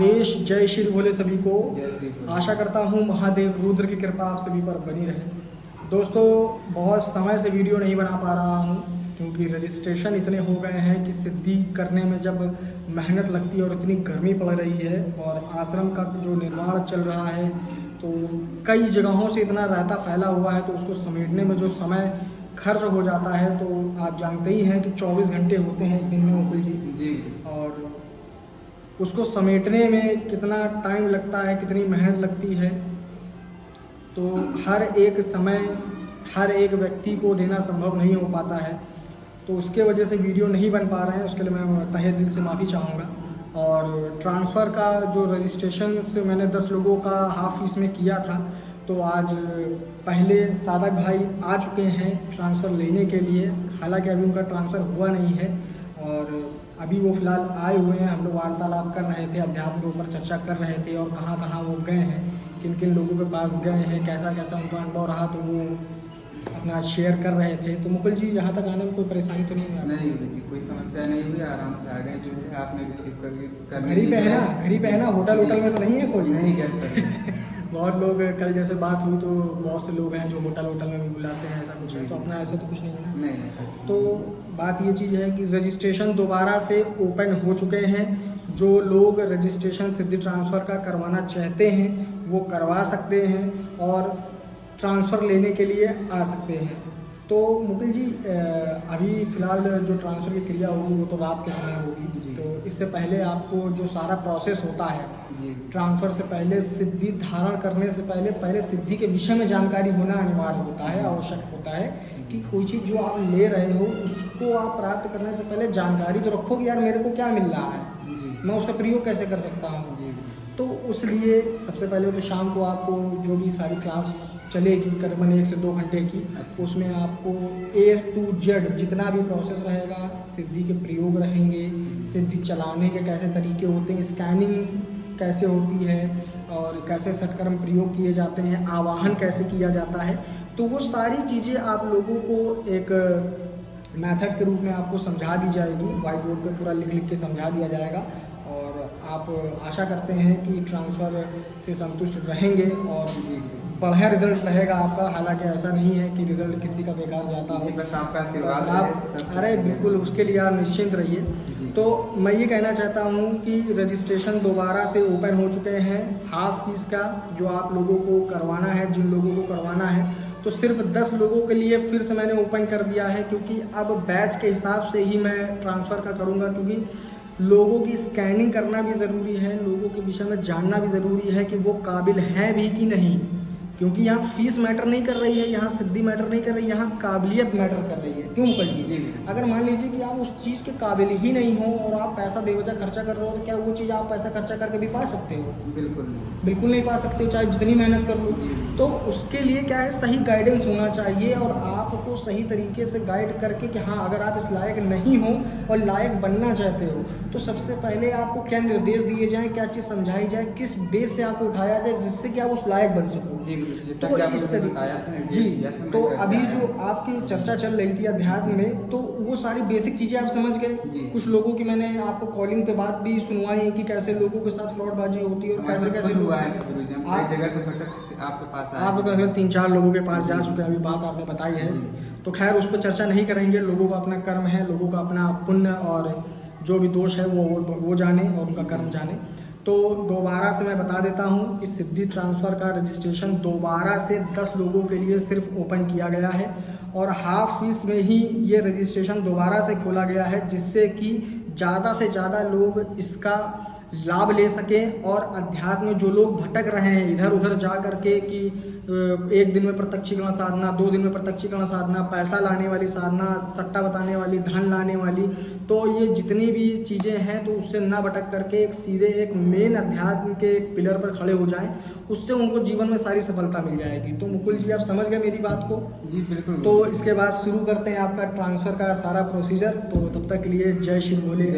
आदेश जय श्री भोले सभी को। जय श्री भोले। आशा करता हूँ महादेव रुद्र की कृपा आप सभी पर बनी रहे। दोस्तों, बहुत समय से वीडियो नहीं बना पा रहा हूँ क्योंकि रजिस्ट्रेशन इतने हो गए हैं कि सिद्धि करने में जब मेहनत लगती है और इतनी गर्मी पड़ रही है और आश्रम का जो निर्माण चल रहा है तो कई जगहों से इतना रायता फैला हुआ है तो उसको समेटने में जो समय खर्च हो जाता है तो आप जानते ही हैं कि 24 घंटे होते हैं एक दिन में मुकुल जी, और उसको समेटने में कितना टाइम लगता है, कितनी मेहनत लगती है, तो हर एक समय हर एक व्यक्ति को देना संभव नहीं हो पाता है। तो उसके वजह से वीडियो नहीं बन पा रहे हैं, उसके लिए मैं तहे दिल से माफ़ी चाहूँगा। और ट्रांसफ़र का जो रजिस्ट्रेशन से मैंने 10 लोगों का हाफ फीस में किया था, तो आज पहले सादक भाई आ चुके हैं ट्रांसफ़र लेने के लिए। हालांकि अभी उनका ट्रांसफ़र हुआ नहीं है और अभी वो फ़िलहाल आए हुए हैं। हम लोग वार्तालाप कर रहे थे, अध्यात्म के ऊपर चर्चा कर रहे थे और कहाँ कहाँ वो गए हैं, किन किन लोगों के पास गए हैं, कैसा कैसा उनका अनुभव रहा, तो वो अपना शेयर कर रहे थे। तो मुकुल जी, यहाँ तक आने में कोई परेशानी तो नहीं नहीं हुई, कोई समस्या नहीं हुई, आराम से आ गए। जो है आपने रिसीव करने घड़ी पे है ना, होटल में तो नहीं है कोई? नहीं घर पर। बहुत लोग कल जैसे बात हुई तो बहुत से लोग हैं जो होटल में भी बुलाते हैं, ऐसा कुछ है, तो अपना ऐसा तो कुछ नहीं है। नहीं सर। तो बात ये चीज़ है कि रजिस्ट्रेशन दोबारा से ओपन हो चुके हैं। जो लोग रजिस्ट्रेशन सिद्धि ट्रांसफ़र का करवाना चाहते हैं वो करवा सकते हैं और ट्रांसफ़र लेने के लिए आ सकते हैं। तो मुकुल जी, अभी फ़िलहाल जो ट्रांसफ़र की क्रिया होगी वो तो रात के समय होगी, तो इससे पहले आपको जो सारा प्रोसेस होता है ट्रांसफ़र से पहले, सिद्धि धारण करने से पहले सिद्धि के विषय में जानकारी होना अनिवार्य होता है, आवश्यक होता है कि कोई चीज़ जो आप ले रहे हो उसको आप प्राप्त करने से पहले जानकारी तो रखो कि यार मेरे को क्या मिल रहा है, मैं उसका प्रयोग कैसे कर सकता हूँ। तो उसलिए सबसे पहले तो शाम को आपको जो भी सारी क्लास चलेगी करीबन 1 से 2 घंटे की, उसमें आपको A to Z जितना भी प्रोसेस रहेगा, सिद्धि के प्रयोग रहेंगे, सिद्धि चलाने के कैसे तरीके होते हैं, स्कैनिंग कैसे होती है और कैसे सटकर्म प्रयोग किए जाते हैं, आवाहन कैसे किया जाता है, तो वो सारी चीज़ें आप लोगों को एक मेथड के रूप में आपको समझा दी जाएगी। व्हाइट बोर्ड पे पूरा लिख के समझा दिया जाएगा और आप आशा करते हैं कि ट्रांसफ़र से संतुष्ट रहेंगे और बढ़िया रिजल्ट रहेगा आपका। हालांकि ऐसा नहीं है कि रिजल्ट किसी का बेकार जाता हो, बस आपका आशीर्वाद आप अरे बिल्कुल, उसके लिए आप निश्चिंत रहिए। तो मैं ये कहना चाहता हूँ कि रजिस्ट्रेशन दोबारा से ओपन हो चुके हैं। हाफ फीस का जो आप लोगों को करवाना है, जिन लोगों को करवाना है, तो सिर्फ 10 लोगों के लिए फिर से मैंने ओपन कर दिया है क्योंकि अब बैच के हिसाब से ही मैं ट्रांसफ़र का करूँगा, क्योंकि लोगों की स्कैनिंग करना भी ज़रूरी है, लोगों के विषय में जानना भी ज़रूरी है कि वो काबिल हैं भी कि नहीं, क्योंकि यहाँ फीस मैटर नहीं कर रही है, यहाँ सिद्धि मैटर नहीं कर रही है, यहाँ काबिलियत मैटर कर रही है। क्यों मुकुल जी? अगर मान लीजिए कि आप उस चीज़ के काबिल ही नहीं हो और आप पैसा बेवजह खर्चा कर रहे हो, तो क्या वो चीज़ आप पैसा खर्चा करके भी पा सकते हो? बिल्कुल नहीं पा सकते हो, चाहे जितनी मेहनत कर लो। तो उसके लिए क्या है, सही गाइडेंस होना चाहिए और आपको सही तरीके से गाइड करके कि हाँ, अगर आप इस लायक नहीं हो और लायक बनना चाहते हो तो सबसे पहले आपको क्या निर्देश दिए जाएँ, क्या चीज़ समझाई जाए, किस बेस से आपको उठाया जाए जिससे कि आप उस लायक बन सको। तो इस तरीके जी, तो अभी जो आपकी चर्चा चल रही थी अध्यात्म में, तो वो सारी बेसिक चीज़ें आप समझ गए। कुछ लोगों की मैंने आपको कॉलिंग पे बात भी सुनवाई है कि कैसे लोगों के साथ फ्रॉडबाजी होती है और कैसे हुआ है। जगह से भटक आपके पास आए, आप 3-4 लोगों के पास जा चुके हैं, अभी बात आपने बताई है। तो खैर उस पर चर्चा नहीं करेंगे, लोगों का अपना कर्म है, लोगों का अपना पुण्य और जो भी दोष है वो जाने और उनका कर्म जाने। तो दोबारा से मैं बता देता हूं कि सिद्धि ट्रांसफ़र का रजिस्ट्रेशन दोबारा से 10 लोगों के लिए सिर्फ ओपन किया गया है और हाफ फीस में ही ये रजिस्ट्रेशन दोबारा से खोला गया है, जिससे कि ज़्यादा से ज़्यादा लोग इसका लाभ ले सकें और अध्यात्म में जो लोग भटक रहे हैं इधर उधर जा करके कि 1 दिन में प्रत्यक्षीकरण साधना, 2 दिन में प्रत्यक्षीकरण साधना, पैसा लाने वाली साधना, सट्टा बताने वाली, धन लाने वाली, तो ये जितनी भी चीज़ें हैं तो उससे ना भटक करके एक सीधे एक मेन अध्यात्म के एक पिलर पर खड़े हो जाएं, उससे उनको जीवन में सारी सफलता मिल जाएगी। तो मुकुल जी, आप समझ गए मेरी बात को? जी बिल्कुल। तो इसके बाद शुरू करते हैं आपका ट्रांसफ़र का सारा प्रोसीजर। तो तब तक के लिए जय श्री भोले।